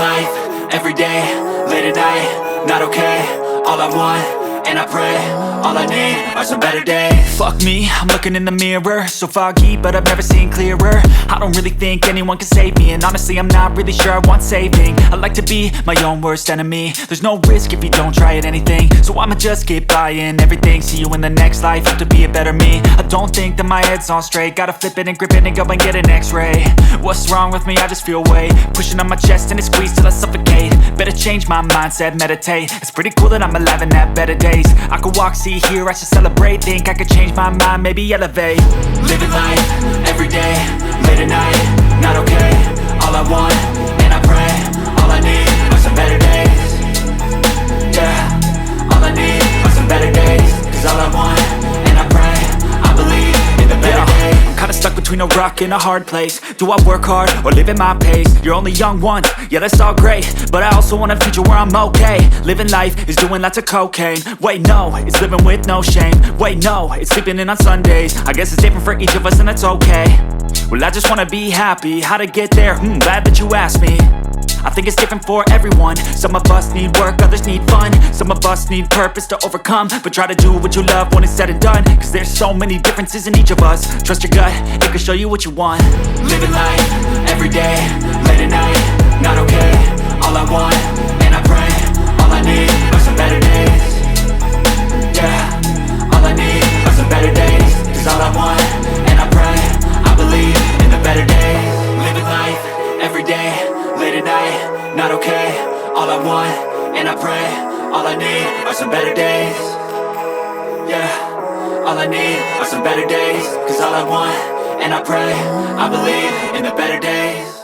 life, everyday, late at night, not okay. All I want, and I pray, all I need are some better days. Fuck me, I'm looking in the mirror, so foggy, but I've never seen clearer. I don't really think anyone can save me, and honestly I'm not really sure I want saving. I like to be my own worst enemy. There's no risk if you don't try at anything, so I'ma just keep buying everything. See you in the next life, have to be a better me. I don't think that my head's on straight, gotta flip it and grip it and go and get an x-ray. What's wrong with me? I just feel weight pushing on my chest and it squeezes till I suffocate. Better change my mindset, meditate. It's pretty cool that I'm alive and have better days. I could walk, see, hear, I should celebrate. Think I could change my mind, maybe elevate. Living life, everyday, late at night, not okay. All I want, and I pray, all I need are some better days. Yeah, all I need are some better days. Cause all I want, and I pray, I believe in the better days. I'm kinda stuck between a rock and a hard place. Do I work hard or live at my pace? You're only young once, yeah that's all great, but I also want a future where I'm okay. Living life is doing lots of cocaine. Wait no, it's living with no shame. Wait no, it's sleeping in on Sundays. I guess it's different for each of us and that's okay. Well I just wanna be happy, how to get there? Glad that you asked me. I think it's different for everyone. Some of us need work, others need fun. Some of us need purpose to overcome. But try to do what you love when it's said and done. Cause there's so many differences in each of us. Trust your gut, it can show you what you want. Living life, everyday, late at night, not okay. All I want, and I pray, all I need are some better days. Yeah, all I need are some better days. Cause all I want, and I pray, I believe in the better days. Living life, everyday, late at night, not okay. All I want, and I pray, all I need are some better days. Yeah, all I need are some better days. Cause all I want, and I pray, I believe in the better days.